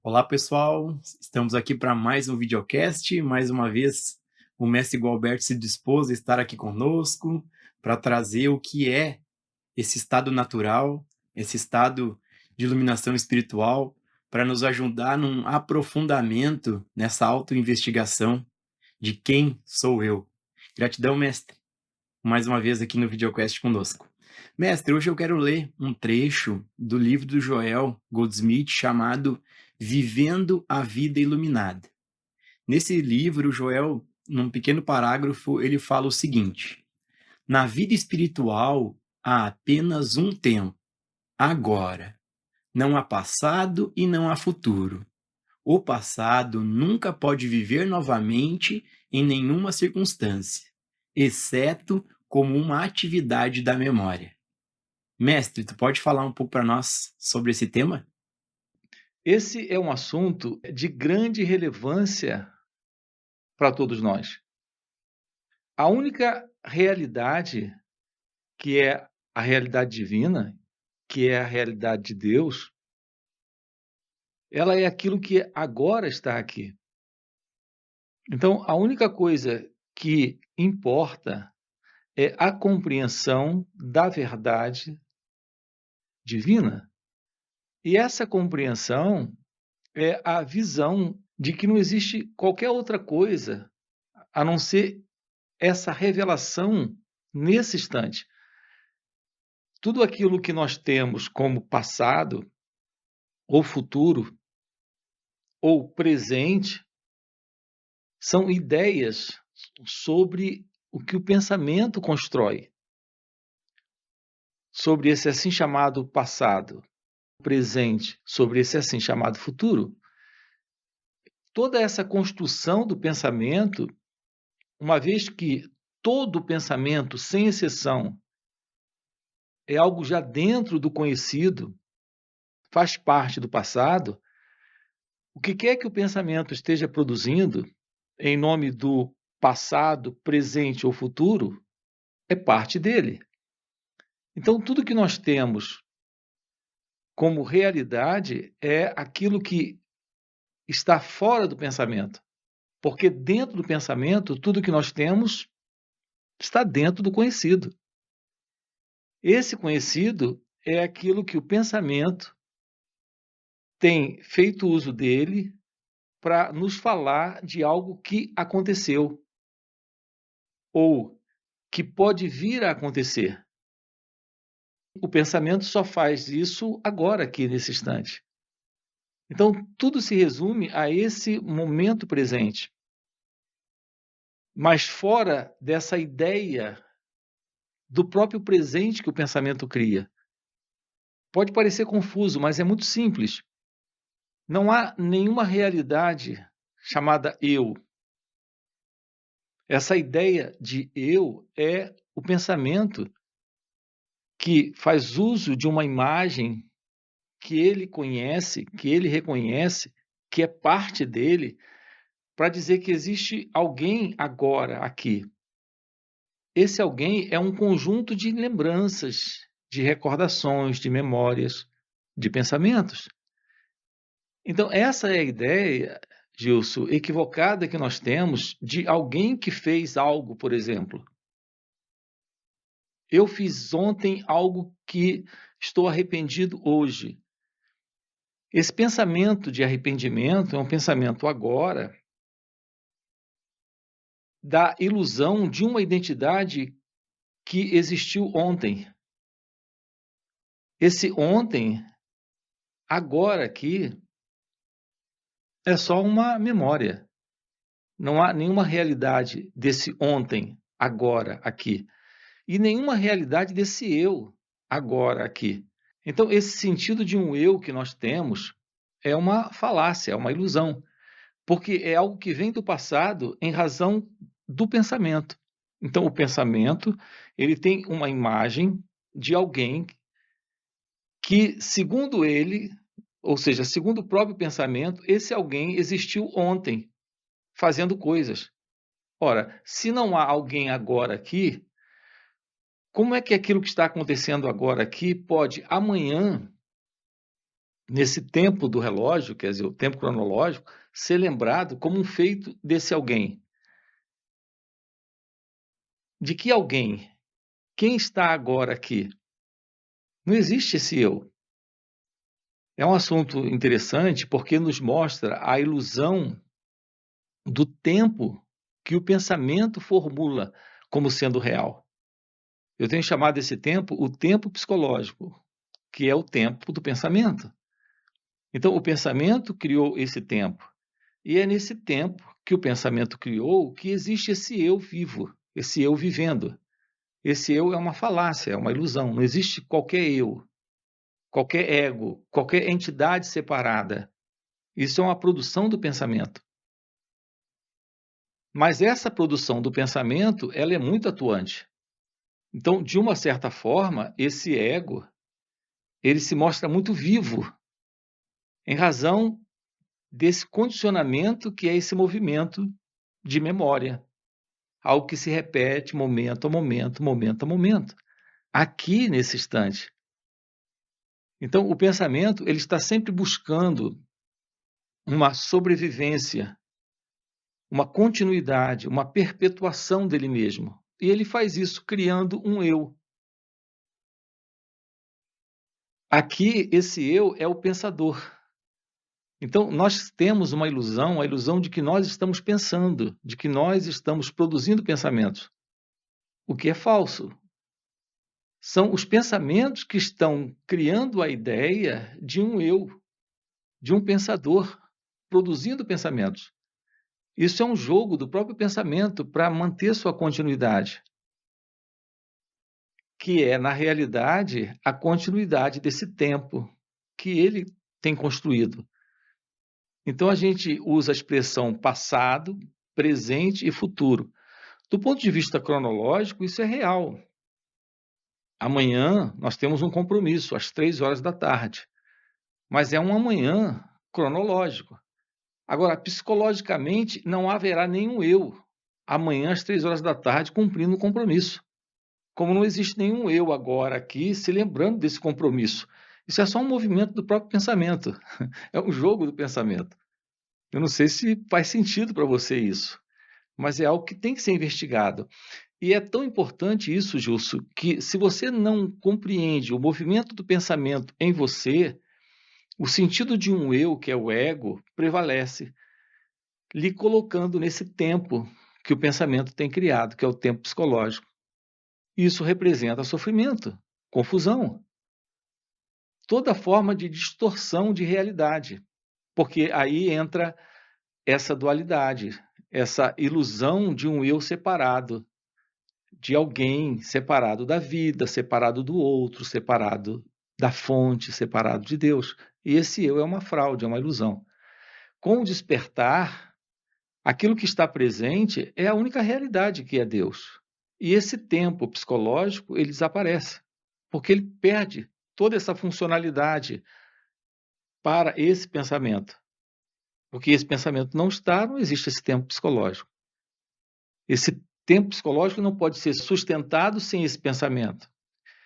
Olá, pessoal. Estamos aqui para mais um videocast. Mais uma vez, o mestre Gualberto se dispôs a estar aqui conosco para trazer o que é esse estado natural, esse estado de iluminação espiritual, para nos ajudar num aprofundamento nessa autoinvestigação de quem sou eu. Gratidão, mestre, mais uma vez aqui no videocast conosco. Mestre, hoje eu quero ler um trecho do livro do Joel Goldsmith chamado Vivendo a Vida Iluminada. Nesse livro, o Joel, num pequeno parágrafo, ele fala o seguinte: na vida espiritual há apenas um tempo, agora. Não há passado e não há futuro. O passado nunca pode viver novamente em nenhuma circunstância, exceto como uma atividade da memória. Mestre, tu pode falar um pouco para nós sobre esse tema? Esse é um assunto de grande relevância para todos nós. A única realidade, que é a realidade divina, que é a realidade de Deus, ela é aquilo que agora está aqui. Então, a única coisa que importa é a compreensão da verdade divina. E essa compreensão é a visão de que não existe qualquer outra coisa a não ser essa revelação nesse instante. Tudo aquilo que nós temos como passado, ou futuro, ou presente, são ideias sobre o que o pensamento constrói, sobre esse assim chamado passado, presente, sobre esse assim chamado futuro. Toda essa construção do pensamento, uma vez que todo pensamento, sem exceção, é algo já dentro do conhecido, faz parte do passado, o que quer que o pensamento esteja produzindo, em nome do passado, presente ou futuro, é parte dele. Então, tudo que nós temos como realidade é aquilo que está fora do pensamento. Porque dentro do pensamento, tudo que nós temos está dentro do conhecido. Esse conhecido é aquilo que o pensamento tem feito uso dele para nos falar de algo que aconteceu ou que pode vir a acontecer. O pensamento só faz isso agora, aqui nesse instante. Então, tudo se resume a esse momento presente. Mas fora dessa ideia do próprio presente que o pensamento cria. Pode parecer confuso, mas é muito simples. Não há nenhuma realidade chamada eu. Essa ideia de eu é o pensamento que faz uso de uma imagem que ele conhece, que ele reconhece, que é parte dele, para dizer que existe alguém agora aqui. Esse alguém é um conjunto de lembranças, de recordações, de memórias, de pensamentos. Então, essa é a ideia, Gilson, equivocada que nós temos de alguém que fez algo, por exemplo. Eu fiz ontem algo que estou arrependido hoje. Esse pensamento de arrependimento é um pensamento agora da ilusão de uma identidade que existiu ontem. Esse ontem, agora aqui, é só uma memória. Não há nenhuma realidade desse ontem, agora aqui. E nenhuma realidade desse eu, agora aqui. Então, esse sentido de um eu que nós temos é uma falácia, é uma ilusão. Porque é algo que vem do passado em razão do pensamento. Então, o pensamento, ele tem uma imagem de alguém que, segundo ele, ou seja, segundo o próprio pensamento, esse alguém existiu ontem, fazendo coisas. Ora, se não há alguém agora aqui, como é que aquilo que está acontecendo agora aqui pode amanhã nesse tempo do relógio, quer dizer, o tempo cronológico, ser lembrado como um feito desse alguém. De que alguém? Quem está agora aqui? Não existe esse eu. É um assunto interessante porque nos mostra a ilusão do tempo que o pensamento formula como sendo real. Eu tenho chamado esse tempo o tempo psicológico, que é o tempo do pensamento. Então, o pensamento criou esse tempo. E é nesse tempo que o pensamento criou que existe esse eu vivo, esse eu vivendo. Esse eu é uma falácia, é uma ilusão. Não existe qualquer eu, qualquer ego, qualquer entidade separada. Isso é uma produção do pensamento. Mas essa produção do pensamento, ela é muito atuante. Então, de uma certa forma, esse ego, ele se mostra muito vivo, em razão desse condicionamento que é esse movimento de memória, algo que se repete momento a momento, momento a momento, aqui nesse instante. Então, o pensamento ele está sempre buscando uma sobrevivência, uma continuidade, uma perpetuação dele mesmo. E ele faz isso criando um eu. Aqui, esse eu é o pensador. Então, nós temos uma ilusão, a ilusão de que nós estamos pensando, de que nós estamos produzindo pensamentos, o que é falso. São os pensamentos que estão criando a ideia de um eu, de um pensador, produzindo pensamentos. Isso é um jogo do próprio pensamento para manter sua continuidade, que é, na realidade, a continuidade desse tempo que ele tem construído. Então, a gente usa a expressão passado, presente e futuro. Do ponto de vista cronológico, isso é real. Amanhã nós temos um compromisso, às 3 horas da tarde, mas é um amanhã cronológico. Agora, psicologicamente, não haverá nenhum eu amanhã às 3 horas da tarde cumprindo o compromisso. Como não existe nenhum eu agora aqui se lembrando desse compromisso. Isso é só um movimento do próprio pensamento. É um jogo do pensamento. Eu não sei se faz sentido para você isso, mas é algo que tem que ser investigado. E é tão importante isso, Gilson, que se você não compreende o movimento do pensamento em você, o sentido de um eu, que é o ego, prevalece, lhe colocando nesse tempo que o pensamento tem criado, que é o tempo psicológico. Isso representa sofrimento, confusão, toda forma de distorção de realidade, porque aí entra essa dualidade, essa ilusão de um eu separado, de alguém separado da vida, separado do outro, separado da fonte, separado de Deus. E esse eu é uma fraude, é uma ilusão. Com o despertar, aquilo que está presente é a única realidade que é Deus. E esse tempo psicológico, ele desaparece, porque ele perde toda essa funcionalidade para esse pensamento. Porque esse pensamento não está, não existe esse tempo psicológico. Esse tempo psicológico não pode ser sustentado sem esse pensamento.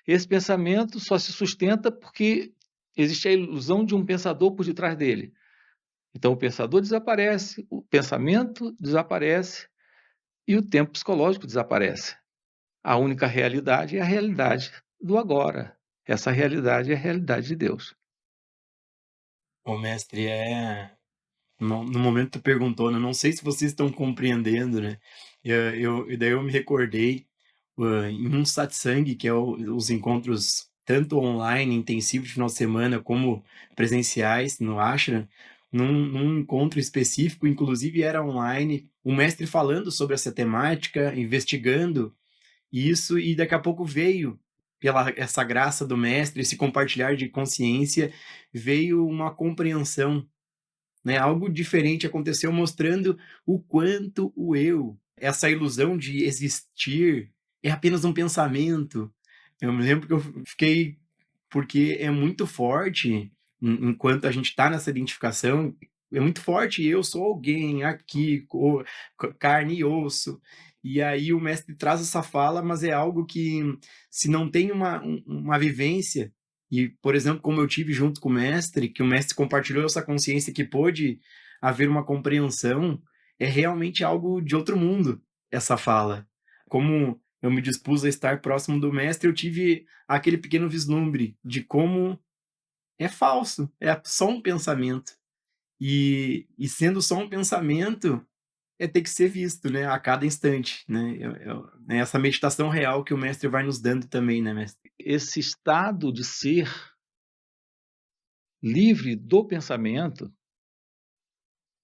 Esse pensamento só se sustenta porque existe a ilusão de um pensador por detrás dele. Então, o pensador desaparece, o pensamento desaparece e o tempo psicológico desaparece. A única realidade é a realidade do agora. Essa realidade é a realidade de Deus. Ô, mestre, no momento que tu perguntou, né? Não sei se vocês estão compreendendo, né? E daí eu me recordei em um satsang, que é os encontros tanto online, intensivos de final de semana, como presenciais no ashram, num encontro específico, inclusive era online, o mestre falando sobre essa temática, investigando isso, e daqui a pouco veio, pela essa graça do mestre, esse compartilhar de consciência, veio uma compreensão, né? Algo diferente aconteceu, mostrando o quanto o eu, essa ilusão de existir, é apenas um pensamento. Eu me lembro que eu fiquei, porque é muito forte, enquanto a gente está nessa identificação, é muito forte, eu sou alguém aqui, carne e osso. E aí o mestre traz essa fala, mas é algo que, se não tem uma vivência, E, por exemplo, como eu tive junto com o mestre, que o mestre compartilhou essa consciência que pôde haver uma compreensão, é realmente algo de outro mundo, essa fala. Como eu me dispus a estar próximo do mestre, eu tive aquele pequeno vislumbre de como é falso, é só um pensamento. E sendo só um pensamento, é ter que ser visto, né, a cada instante, né? É essa meditação real que o mestre vai nos dando também, né, mestre? Esse estado de ser livre do pensamento,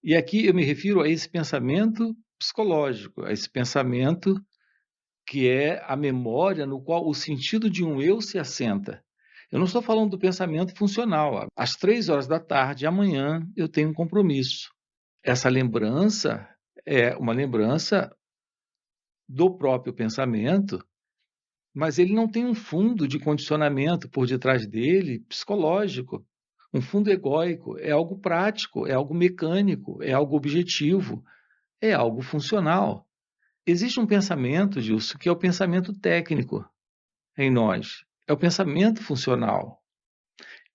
e aqui eu me refiro a esse pensamento psicológico, a esse pensamento que é a memória no qual o sentido de um eu se assenta. Eu não estou falando do pensamento funcional. Às 3 horas da tarde, amanhã, eu tenho um compromisso. Essa lembrança é uma lembrança do próprio pensamento, mas ele não tem um fundo de condicionamento por detrás dele, psicológico. Um fundo egóico, é algo prático, é algo mecânico, é algo objetivo, é algo funcional. Existe um pensamento, Gilson, que é o pensamento técnico em nós, é o pensamento funcional.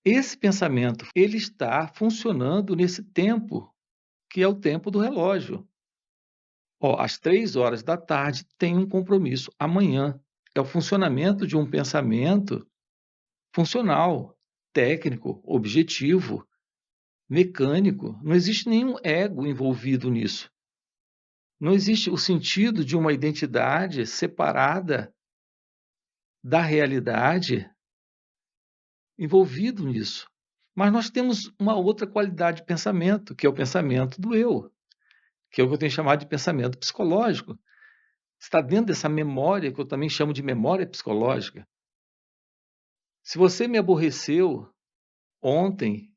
Esse pensamento, ele está funcionando nesse tempo, que é o tempo do relógio. Ó, às 3 horas da tarde tem um compromisso, amanhã. É o funcionamento de um pensamento funcional, técnico, objetivo, mecânico. Não existe nenhum ego envolvido nisso. Não existe o sentido de uma identidade separada da realidade envolvido nisso. Mas nós temos uma outra qualidade de pensamento, que é o pensamento do eu, que é o que eu tenho chamado de pensamento psicológico. Está dentro dessa memória, que eu também chamo de memória psicológica. Se você me aborreceu ontem,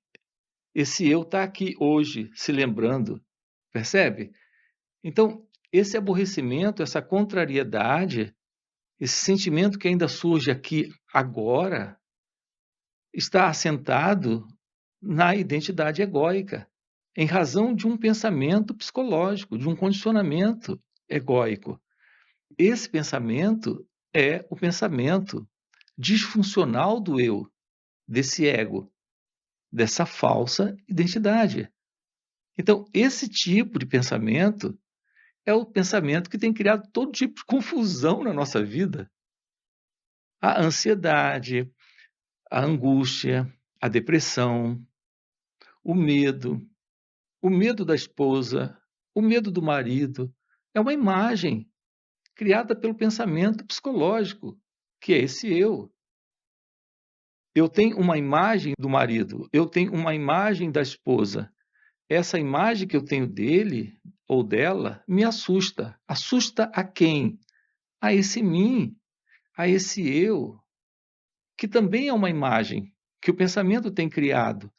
esse eu está aqui hoje, se lembrando, percebe? Então, esse aborrecimento, essa contrariedade, esse sentimento que ainda surge aqui agora, está assentado na identidade egóica, em razão de um pensamento psicológico, de um condicionamento egóico. Esse pensamento é o pensamento disfuncional do eu, desse ego, dessa falsa identidade. Então, esse tipo de pensamento é o pensamento que tem criado todo tipo de confusão na nossa vida. A ansiedade, a angústia, a depressão, o medo da esposa, o medo do marido. É uma imagem criada pelo pensamento psicológico, que é esse eu. Eu tenho uma imagem do marido, eu tenho uma imagem da esposa. Essa imagem que eu tenho dele ou dela me assusta. Assusta a quem? A esse mim, a esse eu, que também é uma imagem que o pensamento tem criado.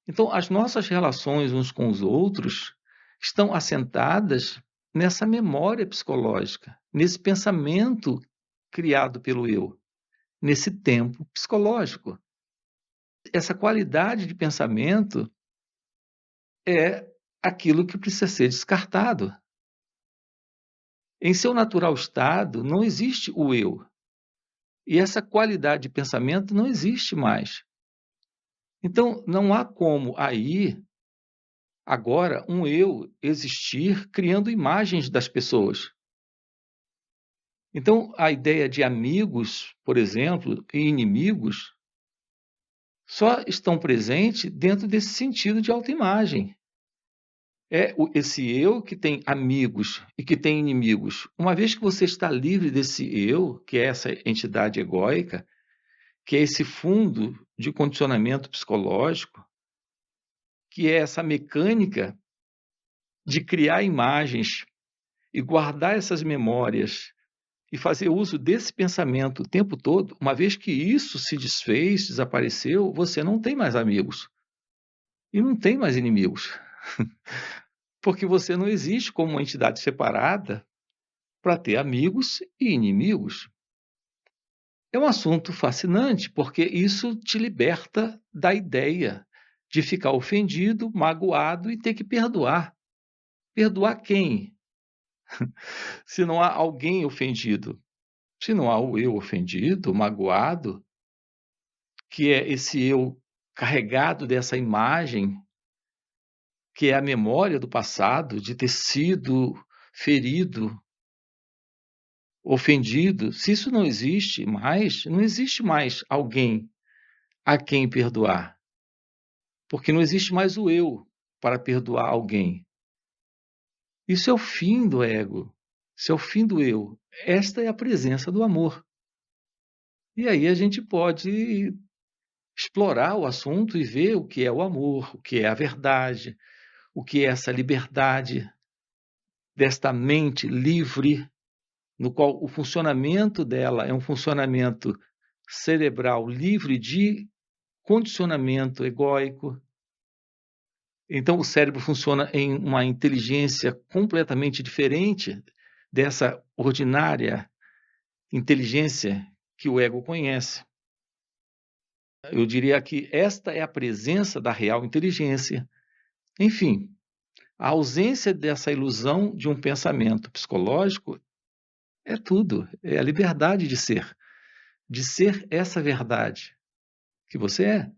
Então, as nossas relações uns com os outros estão assentadas nessa memória psicológica, nesse pensamento criado pelo eu, nesse tempo psicológico. Essa qualidade de pensamento é aquilo que precisa ser descartado. Em seu natural estado, não existe o eu. E essa qualidade de pensamento não existe mais. Então, não há como aí, agora, um eu existir criando imagens das pessoas. Então, a ideia de amigos, por exemplo, e inimigos, só estão presentes dentro desse sentido de autoimagem. É esse eu que tem amigos e que tem inimigos. Uma vez que você está livre desse eu, que é essa entidade egóica, que é esse fundo de condicionamento psicológico, que é essa mecânica de criar imagens e guardar essas memórias e fazer uso desse pensamento o tempo todo, uma vez que isso se desfez, desapareceu, você não tem mais amigos e não tem mais inimigos. Porque você não existe como uma entidade separada para ter amigos e inimigos. É um assunto fascinante, porque isso te liberta da ideia de ficar ofendido, magoado e ter que perdoar. Perdoar quem? Se não há alguém ofendido. Se não há o eu ofendido, magoado, que é esse eu carregado dessa imagem, que é a memória do passado, de ter sido ferido, ofendido. Se isso não existe mais, não existe mais alguém a quem perdoar, porque não existe mais o eu para perdoar alguém. Isso é o fim do ego, isso é o fim do eu. Esta é a presença do amor. E aí a gente pode explorar o assunto e ver o que é o amor, o que é a verdade, o que é essa liberdade desta mente livre, no qual o funcionamento dela é um funcionamento cerebral livre de condicionamento egóico. Então, o cérebro funciona em uma inteligência completamente diferente dessa ordinária inteligência que o ego conhece. Eu diria que esta é a presença da real inteligência. Enfim, a ausência dessa ilusão de um pensamento psicológico é tudo, é a liberdade de ser essa verdade que você é,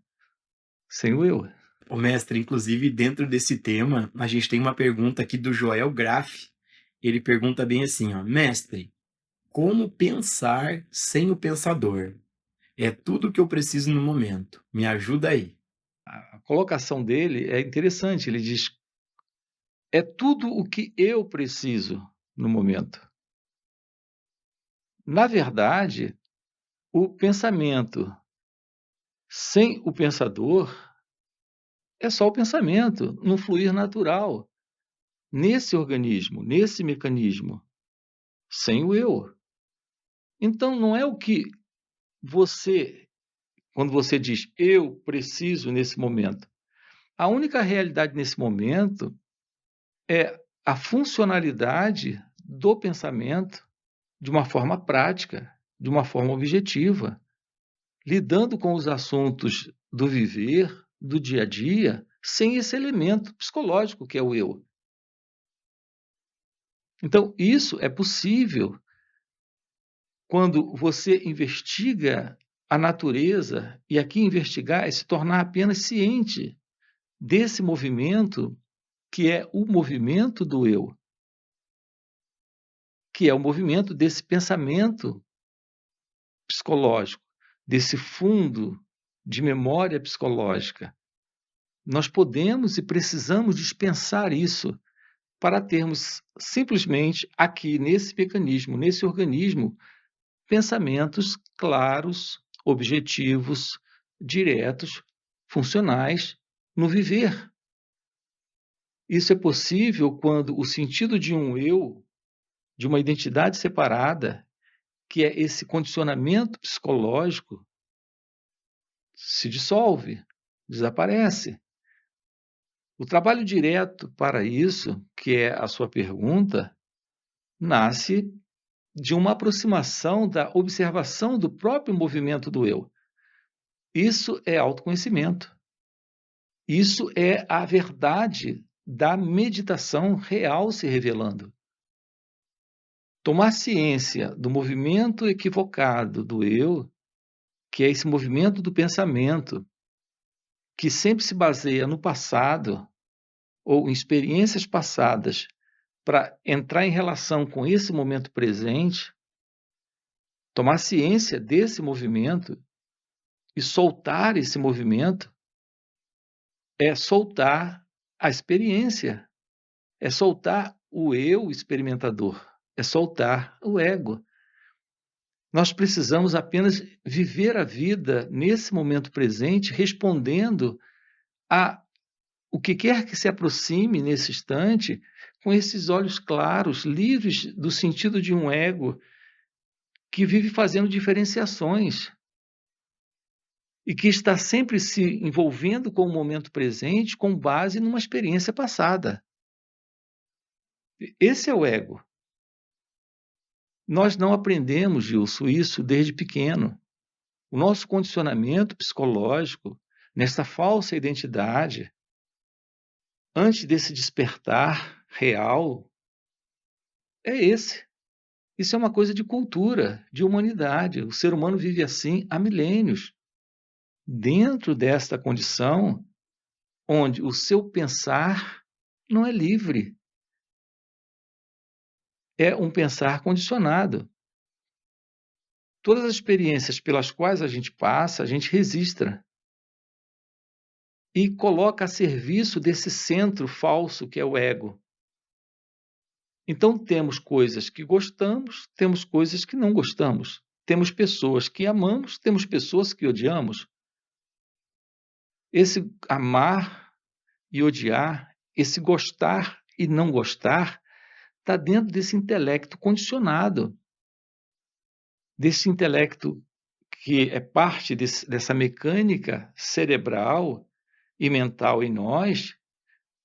sem o eu. O mestre, inclusive, dentro desse tema, a gente tem uma pergunta aqui do Joel Graff. Ele pergunta bem assim, ó, mestre, como pensar sem o pensador? É tudo que eu preciso no momento. Me ajuda aí. A colocação dele é interessante, ele diz: é tudo o que eu preciso no momento. Na verdade, o pensamento sem o pensador é só o pensamento, num fluir natural, nesse organismo, nesse mecanismo, sem o eu. Então, não é o que você, quando você diz eu preciso nesse momento, a única realidade nesse momento é a funcionalidade do pensamento de uma forma prática, de uma forma objetiva, lidando com os assuntos do viver, do dia a dia, sem esse elemento psicológico que é o eu. Então, isso é possível quando você investiga a natureza, e aqui investigar é se tornar apenas ciente desse movimento, que é o movimento do eu, que é o movimento desse pensamento psicológico, desse fundo de memória psicológica. Nós podemos e precisamos dispensar isso para termos simplesmente aqui nesse mecanismo, nesse organismo, pensamentos claros, objetivos, diretos, funcionais no viver. Isso é possível quando o sentido de um eu, de uma identidade separada, que é esse condicionamento psicológico, se dissolve, desaparece. O trabalho direto para isso, que é a sua pergunta, nasce de uma aproximação da observação do próprio movimento do eu. Isso é autoconhecimento. Isso é a verdade da meditação real se revelando. Tomar ciência do movimento equivocado do eu, que é esse movimento do pensamento, que sempre se baseia no passado ou em experiências passadas para entrar em relação com esse momento presente, tomar ciência desse movimento e soltar esse movimento é soltar a experiência, é soltar o eu experimentador, é soltar o ego. Nós precisamos apenas viver a vida nesse momento presente, respondendo a o que quer que se aproxime nesse instante, com esses olhos claros, livres do sentido de um ego que vive fazendo diferenciações e que está sempre se envolvendo com o momento presente com base numa experiência passada. Esse é o ego. Nós não aprendemos, Gilson, isso desde pequeno. O nosso condicionamento psicológico, nessa falsa identidade, antes desse despertar real, é esse. Isso é uma coisa de cultura, de humanidade. O ser humano vive assim há milênios. dentro desta condição onde o seu pensar não é livre, é um pensar condicionado. Todas as experiências pelas quais a gente passa, a gente registra e coloca a serviço desse centro falso que é o ego. Então, temos coisas que gostamos, temos coisas que não gostamos. Temos pessoas que amamos, temos pessoas que odiamos. Esse amar e odiar, esse gostar e não gostar, está dentro desse intelecto condicionado, desse intelecto que é parte dessa mecânica cerebral e mental em nós,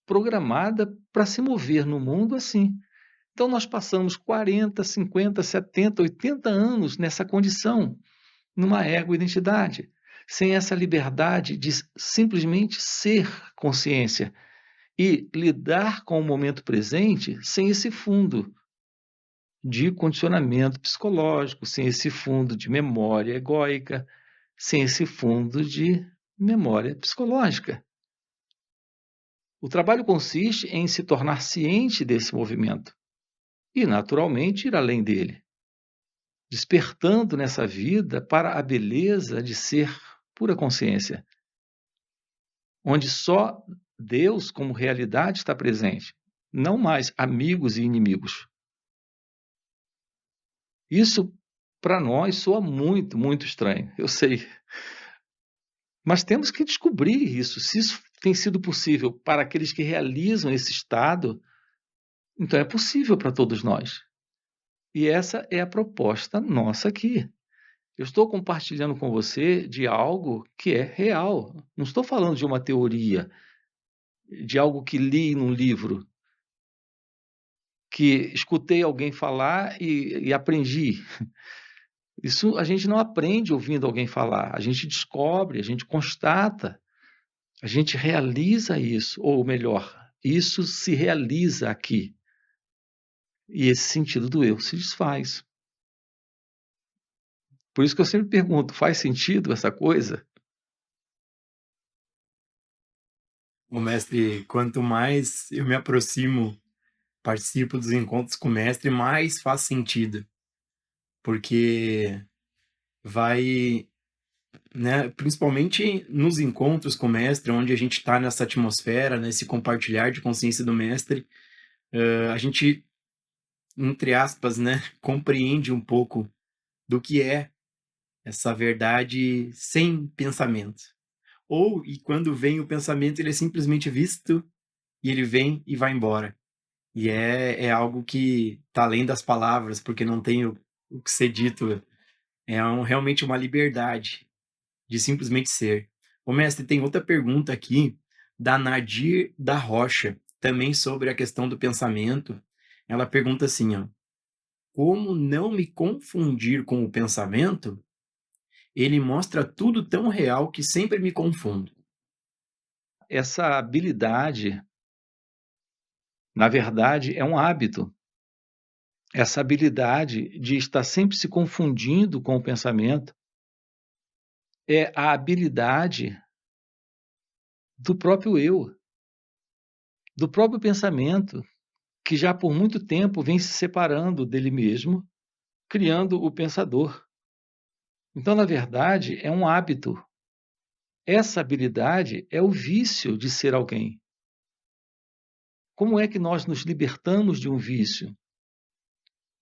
programada para se mover no mundo assim. Então, nós passamos 40, 50, 70, 80 anos nessa condição, numa ego-identidade, sem essa liberdade de simplesmente ser consciência e lidar com o momento presente sem esse fundo de condicionamento psicológico, sem esse fundo de memória egóica, sem esse fundo de memória psicológica. O trabalho consiste em se tornar ciente desse movimento e, naturalmente, ir além dele, despertando nessa vida para a beleza de ser pura consciência, onde só Deus como realidade está presente, não mais amigos e inimigos. Isso, para nós, soa muito, muito estranho, eu sei. Mas temos que descobrir isso. Se isso tem sido possível para aqueles que realizam esse estado, então é possível para todos nós. E essa é a proposta nossa aqui. Eu estou compartilhando com você de algo que é real. Não estou falando de uma teoria, de algo que li num livro, que escutei alguém falar e aprendi. Isso a gente não aprende ouvindo alguém falar, a gente descobre, a gente constata, a gente realiza isso, ou melhor, isso se realiza aqui. E esse sentido do eu se desfaz. Por isso que eu sempre pergunto, faz sentido essa coisa? O mestre, quanto mais eu me aproximo, participo dos encontros com o mestre, mais faz sentido. Porque vai, né, principalmente nos encontros com o mestre, onde a gente está nessa atmosfera, nesse compartilhar de consciência do mestre, a gente, entre aspas, né, compreende um pouco do que é essa verdade sem pensamento. Ou, e quando vem o pensamento, ele é simplesmente visto, e ele vem e vai embora. E é algo que está além das palavras, porque não tem o que ser dito. É realmente uma liberdade de simplesmente ser. Ô mestre, tem outra pergunta aqui da Nadir da Rocha, também sobre a questão do pensamento. Ela pergunta assim, ó: como não me confundir com o pensamento? Ele mostra tudo tão real que sempre me confundo. Essa habilidade, na verdade, é um hábito. Essa habilidade de estar sempre se confundindo com o pensamento é a habilidade do próprio eu, do próprio pensamento, que já por muito tempo vem se separando dele mesmo, criando o pensador. Então, na verdade, é um hábito. Essa habilidade é o vício de ser alguém. Como é que nós nos libertamos de um vício?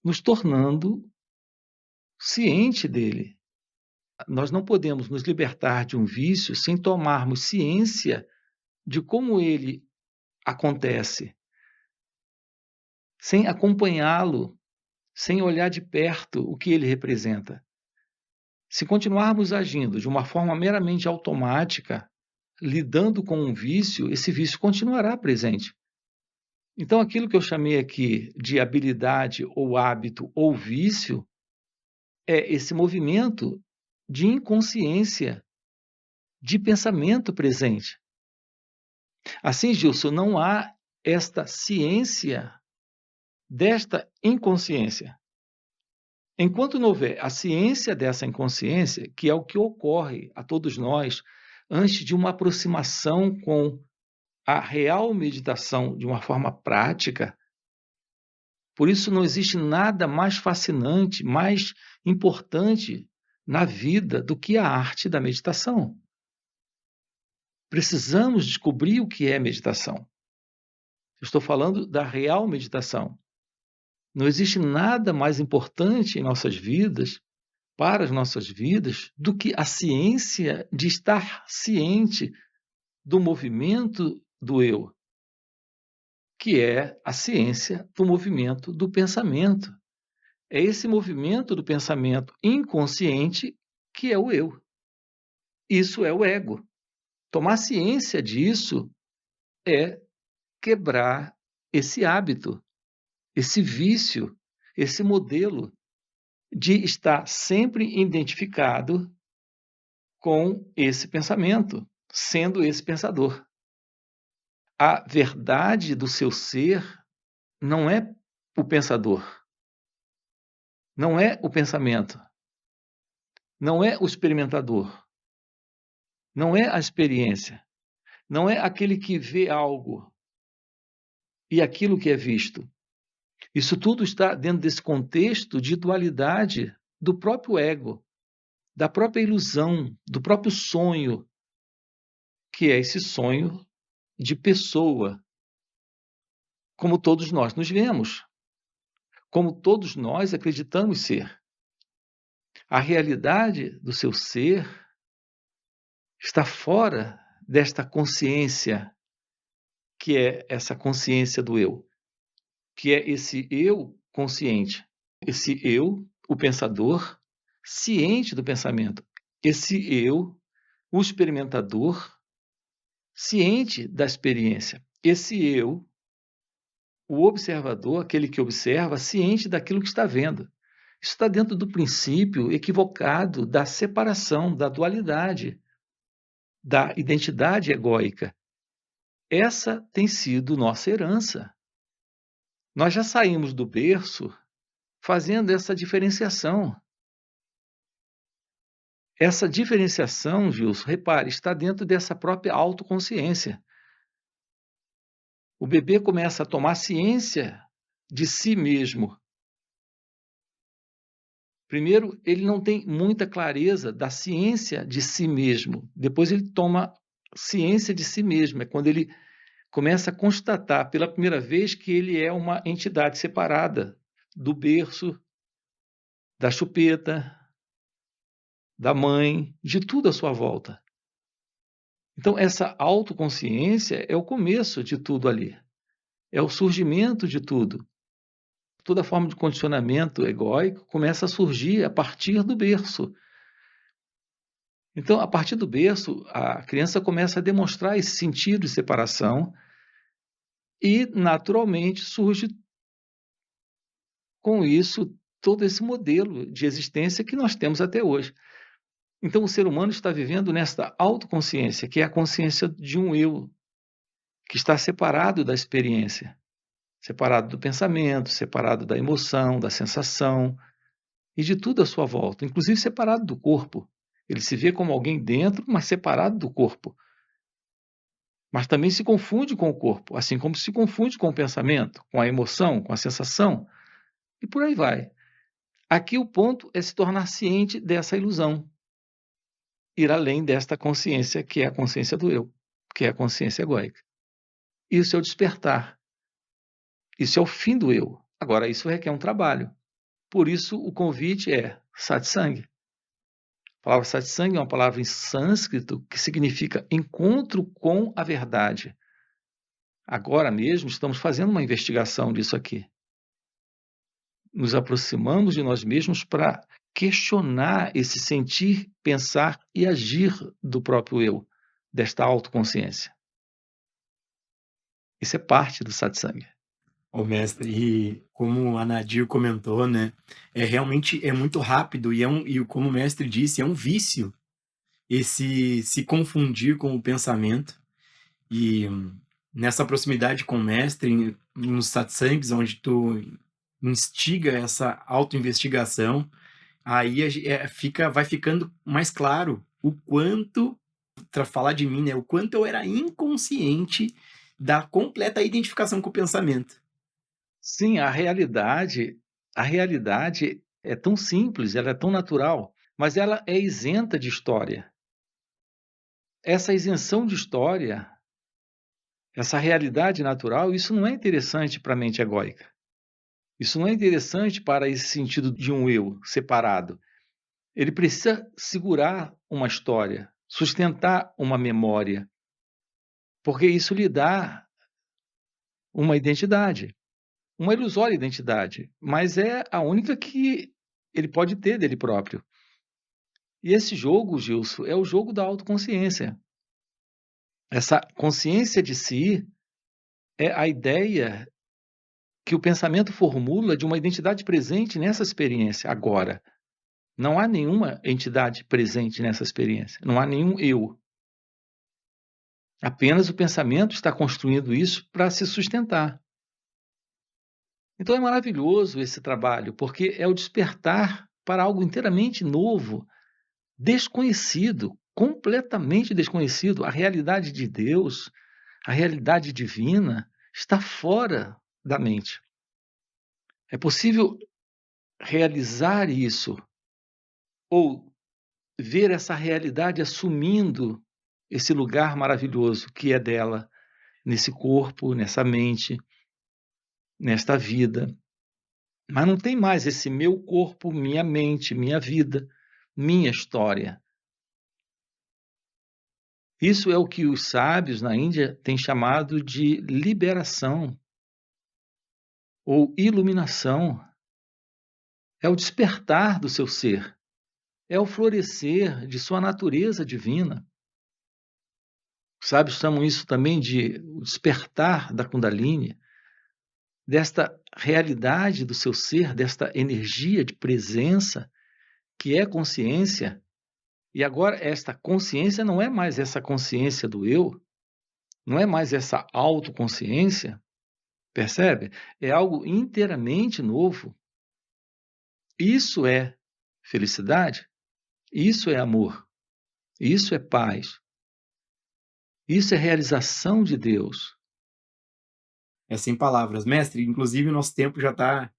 Nos tornando ciente dele. Nós não podemos nos libertar de um vício sem tomarmos ciência de como ele acontece, sem acompanhá-lo, sem olhar de perto o que ele representa. Se continuarmos agindo de uma forma meramente automática, lidando com um vício, esse vício continuará presente. Então, aquilo que eu chamei aqui de habilidade ou hábito ou vício é esse movimento de inconsciência, de pensamento presente. Assim, Gilson, não há esta ciência desta inconsciência. Enquanto não houver a ciência dessa inconsciência, que é o que ocorre a todos nós antes de uma aproximação com a real meditação de uma forma prática, por isso não existe nada mais fascinante, mais importante na vida do que a arte da meditação. Precisamos descobrir o que é meditação. Eu estou falando da real meditação. Não existe nada mais importante em nossas vidas, para as nossas vidas, do que a ciência de estar ciente do movimento do eu, que é a ciência do movimento do pensamento. É esse movimento do pensamento inconsciente que é o eu. Isso é o ego. Tomar ciência disso é quebrar esse hábito, esse vício, esse modelo de estar sempre identificado com esse pensamento, sendo esse pensador. A verdade do seu ser não é o pensador, não é o pensamento, não é o experimentador, não é a experiência, não é aquele que vê algo e aquilo que é visto. Isso tudo está dentro desse contexto de dualidade do próprio ego, da própria ilusão, do próprio sonho, que é esse sonho de pessoa, como todos nós nos vemos, como todos nós acreditamos ser. A realidade do seu ser está fora desta consciência, que é essa consciência do eu, que é esse eu consciente, esse eu, o pensador, ciente do pensamento, esse eu, o experimentador, ciente da experiência, esse eu, o observador, aquele que observa, ciente daquilo que está vendo. Isso está dentro do princípio equivocado da separação, da dualidade, da identidade egóica. Essa tem sido nossa herança. Nós já saímos do berço fazendo essa diferenciação. Essa diferenciação, Gilson, repare, está dentro dessa própria autoconsciência. O bebê começa a tomar ciência de si mesmo. Primeiro, ele não tem muita clareza da ciência de si mesmo. Depois ele toma ciência de si mesmo. É quando ele começa a constatar pela primeira vez que ele é uma entidade separada do berço, da chupeta, da mãe, de tudo à sua volta. Então, essa autoconsciência é o começo de tudo ali. É o surgimento de tudo. Toda forma de condicionamento egóico começa a surgir a partir do berço. Então, a partir do berço, a criança começa a demonstrar esse sentido de separação e, naturalmente, surge com isso todo esse modelo de existência que nós temos até hoje. Então, o ser humano está vivendo nesta autoconsciência, que é a consciência de um eu, que está separado da experiência, separado do pensamento, separado da emoção, da sensação e de tudo à sua volta, inclusive separado do corpo. Ele se vê como alguém dentro, mas separado do corpo. Mas também se confunde com o corpo, assim como se confunde com o pensamento, com a emoção, com a sensação, e por aí vai. Aqui o ponto é se tornar ciente dessa ilusão, ir além desta consciência, que é a consciência do eu, que é a consciência egóica. Isso é o despertar. Isso é o fim do eu. Agora, isso requer um trabalho. Por isso, o convite é satsang. A palavra satsang é uma palavra em sânscrito que significa encontro com a verdade. Agora mesmo estamos fazendo uma investigação disso aqui. Nos aproximamos de nós mesmos para questionar esse sentir, pensar e agir do próprio eu, desta autoconsciência. Isso é parte do satsang. Ô mestre, e como a Nadir comentou, né, realmente é muito rápido e como o mestre disse, é um vício esse se confundir com o pensamento. E nessa proximidade com o mestre, nos satsangs, onde tu instiga essa autoinvestigação, aí vai ficando mais claro o quanto, para falar de mim, né, o quanto eu era inconsciente da completa identificação com o pensamento. Sim, a realidade é tão simples, ela é tão natural, mas ela é isenta de história. Essa isenção de história, essa realidade natural, isso não é interessante para a mente egóica. Isso não é interessante para esse sentido de um eu separado. Ele precisa segurar uma história, sustentar uma memória, porque isso lhe dá uma identidade, uma ilusória identidade, mas é a única que ele pode ter dele próprio. E esse jogo, Gilson, é o jogo da autoconsciência. Essa consciência de si é a ideia que o pensamento formula de uma identidade presente nessa experiência agora. Não há nenhuma entidade presente nessa experiência, não há nenhum eu. Apenas o pensamento está construindo isso para se sustentar. Então é maravilhoso esse trabalho, porque é o despertar para algo inteiramente novo, desconhecido, completamente desconhecido. A realidade de Deus, a realidade divina, está fora da mente. É possível realizar isso ou ver essa realidade assumindo esse lugar maravilhoso que é dela, nesse corpo, nessa mente, nesta vida. Mas não tem mais esse meu corpo, minha mente, minha vida, minha história. Isso é o que os sábios na Índia têm chamado de liberação ou iluminação. É o despertar do seu ser, é o florescer de sua natureza divina. Os sábios chamam isso também de o despertar da Kundalini, desta realidade do seu ser, desta energia de presença que é consciência. E agora esta consciência não é mais essa consciência do eu, não é mais essa autoconsciência, percebe? É algo inteiramente novo. Isso é felicidade, isso é amor, isso é paz, isso é realização de Deus. É sem palavras. Mestre, inclusive o nosso tempo já está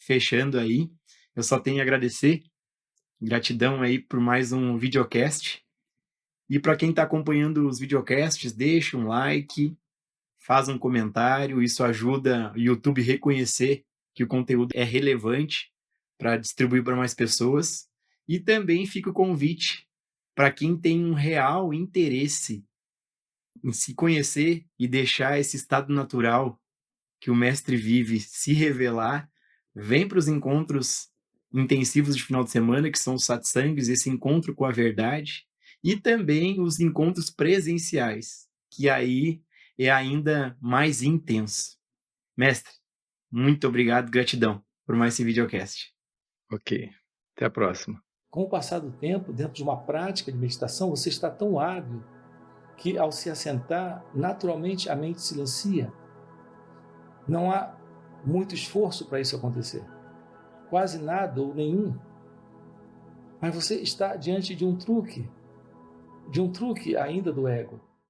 fechando aí. Eu só tenho a agradecer, gratidão aí por mais um videocast. E para quem está acompanhando os videocasts, deixa um like, faz um comentário, isso ajuda o YouTube a reconhecer que o conteúdo é relevante para distribuir para mais pessoas. E também fica o convite para quem tem um real interesse em se conhecer e deixar esse estado natural que o mestre vive se revelar, vem para os encontros intensivos de final de semana, que são os satsangs, esse encontro com a verdade, e também os encontros presenciais, que aí é ainda mais intenso. Mestre, muito obrigado, gratidão por mais esse videocast. Ok, até a próxima. Com o passar do tempo, dentro de uma prática de meditação, você está tão hábil que, ao se assentar, naturalmente a mente silencia. Não há muito esforço para isso acontecer. Quase nada ou nenhum. Mas você está diante de um truque ainda do ego.